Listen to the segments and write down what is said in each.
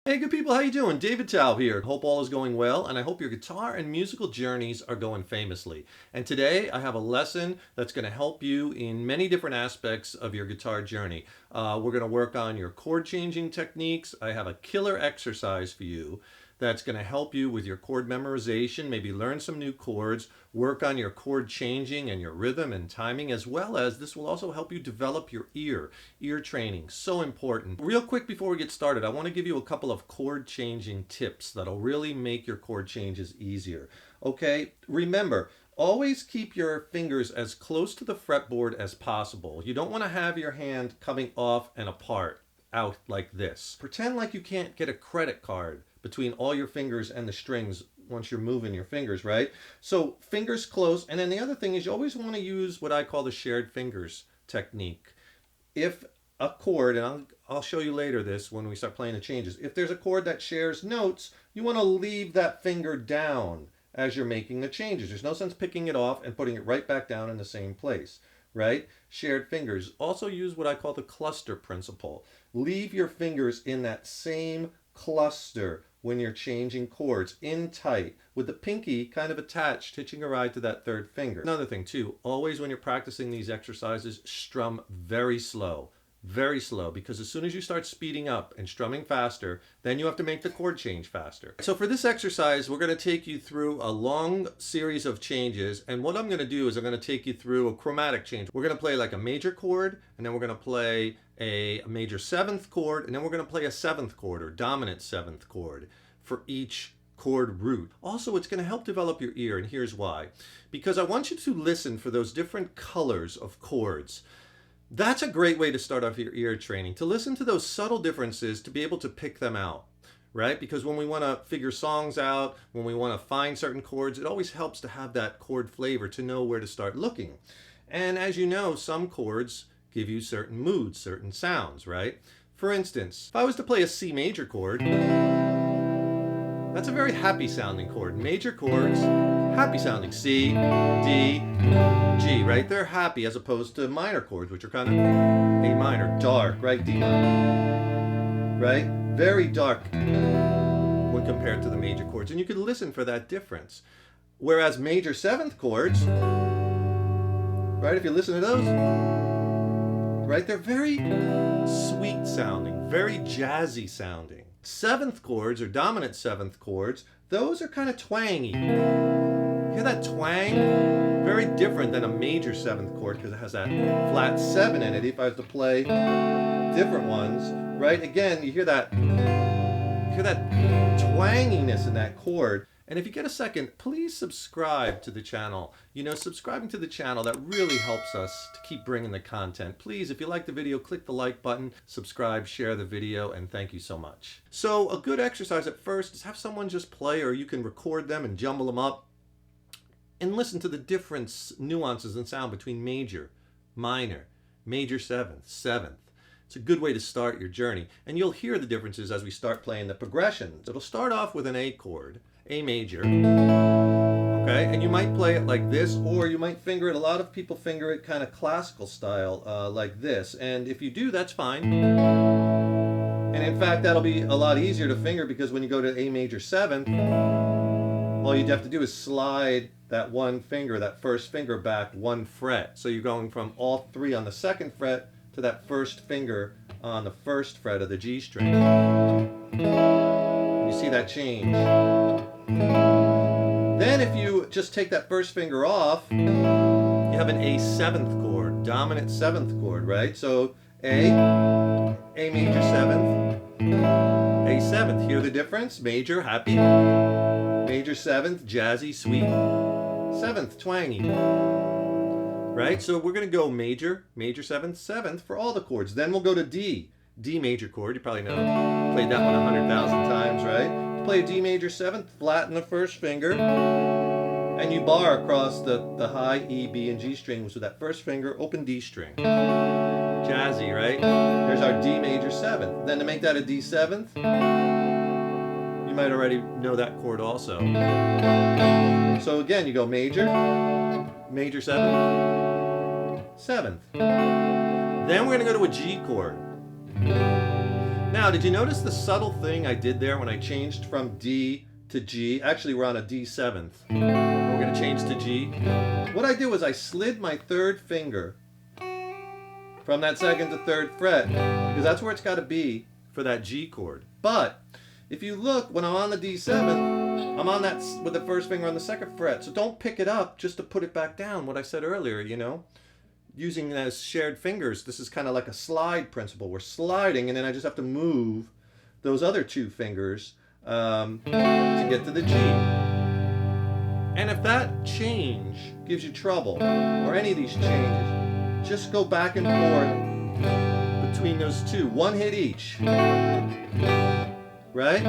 Hey good people, how you doing? David Taub here. Hope all is going well, and I hope your guitar and musical journeys are going famously. And today I have a lesson that's going to help you in many different aspects of your guitar journey. We're going to work on your chord changing techniques. I have a killer exercise for you that's going to help you with your chord memorization, maybe learn some new chords, work on your chord changing and your rhythm and timing, as well as this will also help you develop your ear training. So important. Real quick before we get started, I want to give you a couple of chord changing tips that'll really make your chord changes easier. Okay, remember, always keep your fingers as close to the fretboard as possible. You don't want to have your hand coming off and apart out like this. Pretend like you can't get a credit card between all your fingers and the strings once you're moving your fingers, right? So fingers close, and then the other thing is you always want to use what I call the shared fingers technique. If a chord, and I'll show you later this when we start playing the changes, if there's a chord that shares notes, you want to leave that finger down as you're making the changes. There's no sense picking it off and putting it right back down in the same place, right? Shared fingers. Also use what I call the cluster principle. Leave your fingers in that same cluster when you're changing chords, in tight, with the pinky kind of attached, hitching a ride to that third finger. Another thing too, always when you're practicing these exercises, strum very slow, because as soon as you start speeding up and strumming faster, then you have to make the chord change faster. So for this exercise, we're going to take you through a long series of changes, and what I'm going to do is I'm going to take you through a chromatic change. We're going to play like a major chord, and then we're going to play a major seventh chord, and then we're going to play a seventh chord or dominant seventh chord for each chord root. Also, it's going to help develop your ear, and here's why. Because I want you to listen for those different colors of chords. That's a great way to start off your ear training, to listen to those subtle differences, to be able to pick them out, right? Because when we want to figure songs out, when we want to find certain chords, it always helps to have that chord flavor to know where to start looking. And as you know, some chords give you certain moods, certain sounds, right? For instance, if I was to play a C major chord, that's a very happy sounding chord. Major chords, happy sounding. C, D, G, right? They're happy, as opposed to minor chords, which are kind of A minor, dark, right? D minor, right? Very dark when compared to the major chords. And you can listen for that difference. Whereas major seventh chords, right? If you listen to those, right? They're very sweet sounding, very jazzy sounding. Seventh chords or dominant seventh chords, those are kind of twangy. Hear that twang? Very different than a major seventh chord because it has that flat 7 in it. If I was to play different ones, right? Again, you hear that twanginess in that chord. And if you get a second, please subscribe to the channel. You know, subscribing to the channel, that really helps us to keep bringing the content. Please, if you like the video, click the like button, subscribe, share the video, and thank you so much. So a good exercise at first is have someone just play, or you can record them and jumble them up and listen to the different nuances in sound between major, minor, major seventh, seventh. It's a good way to start your journey. And you'll hear the differences as we start playing the progressions. It'll start off with an A chord, A major, okay? And you might play it like this, or you might finger it. A lot of people finger it kind of classical style, like this. And if you do, that's fine. And in fact, that'll be a lot easier to finger because when you go to A major seventh, all you'd have to do is slide that one finger, that first finger, back 1 fret. So you're going from all 3 on the 2nd fret to that first finger on the 1st fret of the G string. You see that change. Then if you just take that first finger off, you have an A 7th chord, dominant 7th chord, right? So A major 7th, A 7th. Hear the difference? Major, happy. Major 7th, jazzy, sweet. 7th, twangy. Right? So we're going to go major, major 7th, 7th for all the chords. Then we'll go to D. D major chord. You probably know. Played that one 100,000 times, right? To play a D major 7th, flatten the first finger. And you bar across the high E, B, and G strings with that first finger, open D string. Jazzy, right? There's our D major 7th. Then to make that a D 7th, you might already know that chord also. So again, you go major, major 7th, 7th. Then we're going to go to a G chord. Now, did you notice the subtle thing I did there when I changed from D to G? Actually, we're on a D7th. We're going to change to G. What I did was I slid my third finger from that second to third fret, because that's where it's got to be for that G chord. But if you look, when I'm on the D7th, I'm on that with the first finger on the second fret. So don't pick it up just to put it back down, what I said earlier, you know. Using it as shared fingers, this is kind of like a slide principle. We're sliding, and then I just have to move those other two fingers to get to the G. And if that change gives you trouble, or any of these changes, just go back and forth between those two. One hit each. Right?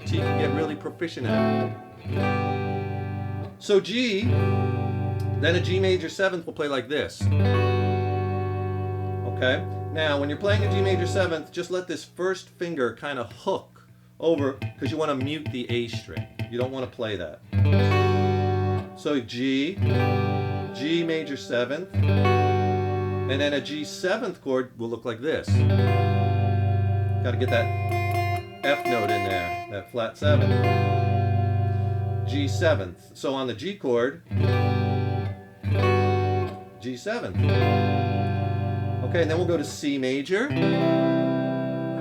So you can get really proficient at it. So G, then a G major 7th will play like this. Okay? Now, when you're playing a G major 7th, just let this first finger kind of hook over, because you want to mute the A string. You don't want to play that. So G, G major 7th, and then a G 7th chord will look like this. Got to get that F note in there, that flat 7. G 7th. So on the G chord, G 7th. Okay, and then we'll go to C major.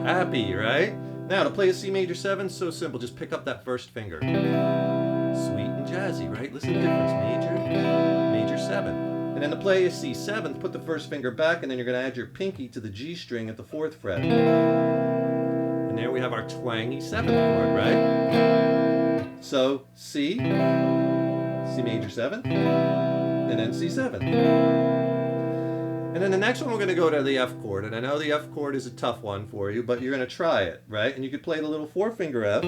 Happy, right? Now, to play a C major 7, so simple. Just pick up that first finger. Sweet and jazzy, right? Listen to the difference. Major, major 7. And then to play a C 7th, put the first finger back, and then you're going to add your pinky to the G string at the 4th fret. And there we have our twangy 7th chord, right? So C, C major 7th, and then C 7th. And then the next one we're going to go to the F chord, and I know the F chord is a tough one for you, but you're going to try it, right? And you could play the little 4-finger F,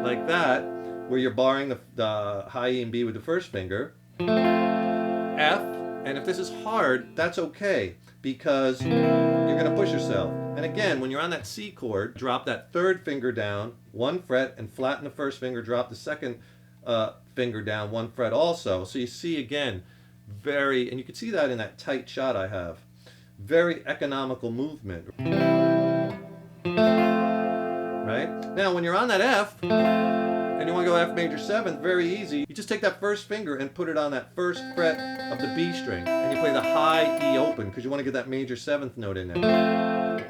like that, where you're barring the high E and B with the first finger. F, and if this is hard, that's okay, because you're going to push yourself. And again, when you're on that C chord, drop that third finger down, 1 fret, and flatten the first finger, drop the second finger down, 1 fret also. So you see again, and you can see that in that tight shot I have, very economical movement. Right? Now when you're on that F, and you want to go F major 7th, very easy. You just take that first finger and put it on that first fret of the B string, and you play the high E open, because you want to get that major 7th note in there.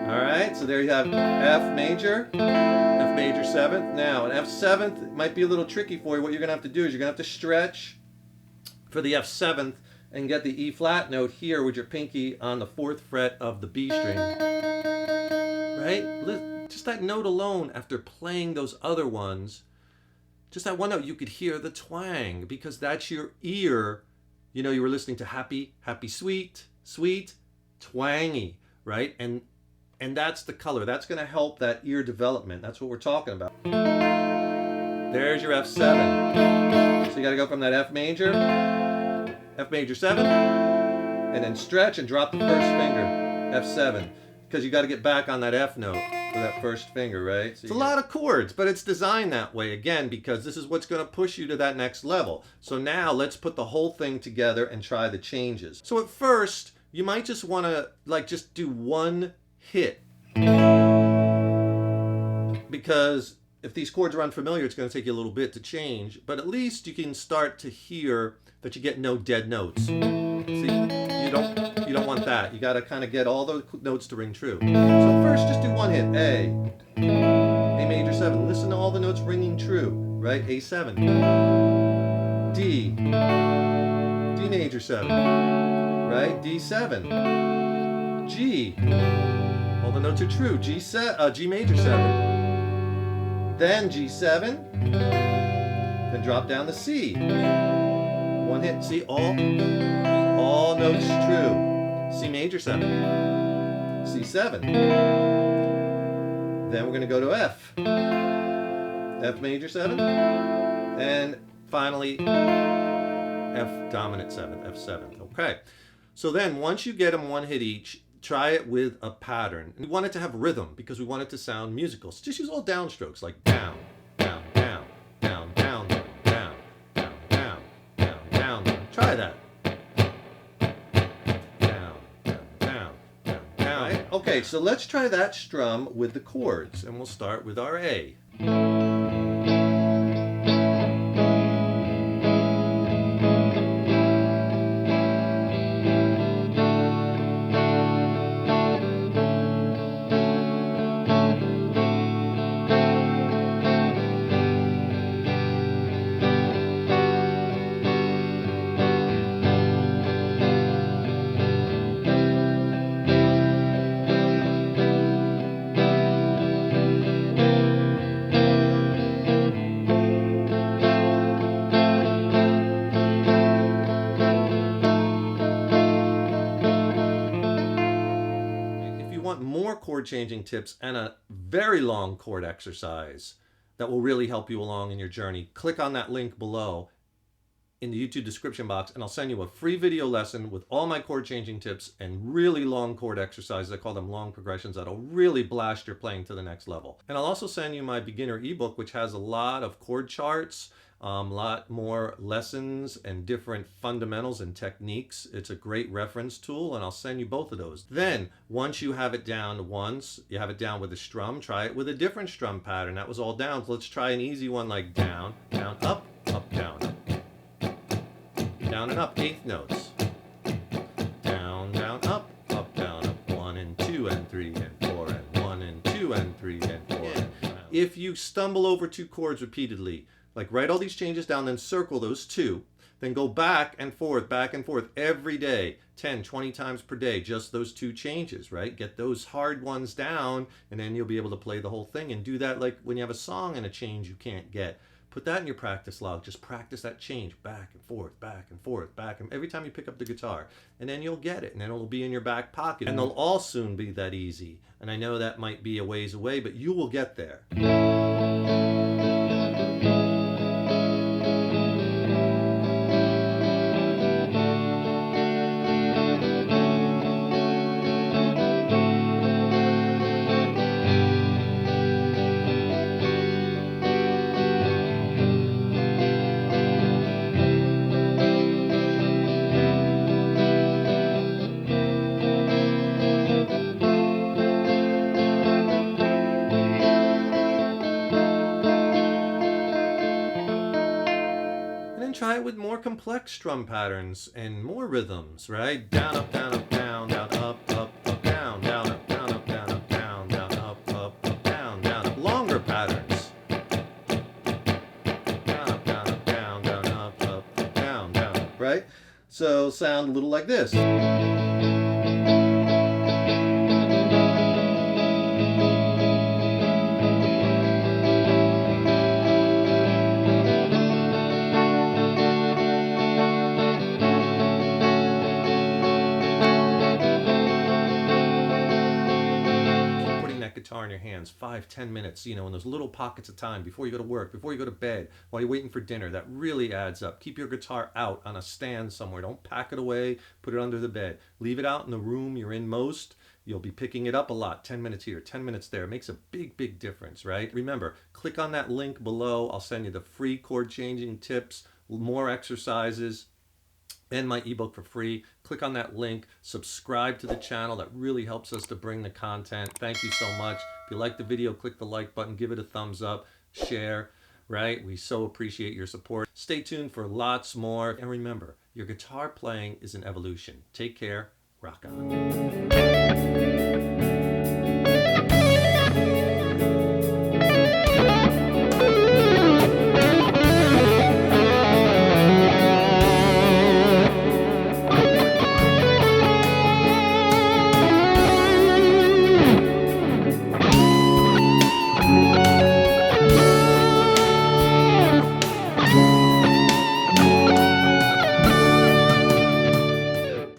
Alright, so there you have F major 7th. Now, an F 7th might be a little tricky for you. What you're going to have to do is you're going to have to stretch for the F 7th and get the E flat note here with your pinky on the 4th fret of the B string. Right? Just that note alone, after playing those other ones, just that one note, you could hear the twang, because that's your ear. You know, you were listening to happy, happy, sweet, sweet, twangy, right? And that's the color. That's going to help that ear development. That's what we're talking about. There's your F7. So you got to go from that F major 7, and then stretch and drop the first finger, F7, because you got to get back on that F note with that first finger, right? So it's a lot of chords, but it's designed that way, again, because this is what's going to push you to that next level. So now let's put the whole thing together and try the changes. So at first, you might just want to just do one hit, because if these chords are unfamiliar, it's going to take you a little bit to change, but at least you can start to hear that you get no dead notes. See, you don't want that. You got to kind of get all the notes to ring true. So first, just do one hit. A major 7. Listen to all the notes ringing true, right? A7, D major 7, right? D7, G. All the notes are true. G major 7. Then G7. Then drop down to C. One hit. See, all notes true. C major 7. C7. Then we're going to go to F. F major 7. And finally, F dominant 7, F7. Okay. So then once you get them one hit each, try it with a pattern. We want it to have rhythm because we want it to sound musical. So just use all downstrokes, like down, down, down, down, down, down, down, down, down, down. Try that. Down, down, down, down, down. Okay, Okay, so let's try that strum with the chords, and we'll start with our A. Want more chord changing tips and a very long chord exercise that will really help you along in your journey, click on that link below in the YouTube description box, and I'll send you a free video lesson with all my chord changing tips and really long chord exercises. I call them long progressions that'll really blast your playing to the next level. And I'll also send you my beginner ebook, which has a lot of chord charts, a lot more lessons and different fundamentals and techniques. It's a great reference tool, and I'll send you both of those. Then, once you have it down you have it down with a strum, try it with a different strum pattern. That was all downs. Let's try an easy one like down, down, up, down, down and up, eighth notes. Down, down, up, down, up. 1 and 2 and 3 and 4 and 1 and 2 and 3 and 4. Yeah. If you stumble over two chords repeatedly, like write all these changes down, then circle those two, then go back and forth every day, 10, 20 times per day, just those two changes, right? Get those hard ones down, and then you'll be able to play the whole thing. And do that like when you have a song and a change you can't get. Put that in your practice log. Just practice that change back and forth, and every time you pick up the guitar. And then you'll get it, and then it'll be in your back pocket. And they'll all soon be that easy. And I know that might be a ways away, but you will get there. Try it with more complex strum patterns and more rhythms, right? Down, up, down, up, down, down, up, down, down, up, down, up, down, up, down, down, up, down, down, up. Longer patterns. Down, up, down, up, down, down, up, down, down, up, right? So sound a little like this. Guitar in your hands 5-10 minutes, in those little pockets of time before you go to work, before you go to bed, while you're waiting for dinner. That really adds up. Keep your guitar out on a stand somewhere. Don't pack it away, put it under the bed. Leave it out in the room you're in most. You'll be picking it up a lot. 10 minutes here, 10 minutes there. It makes a big difference, right? Remember, click on that link below. I'll send you the free chord changing tips, more exercises, and my ebook for free. Click on that link, subscribe to the channel. That really helps us to bring the content. Thank you so much. If you like the video, click the like button, give it a thumbs up, share, right? We so appreciate your support. Stay tuned for lots more. And remember, your guitar playing is an evolution. Take care. Rock on.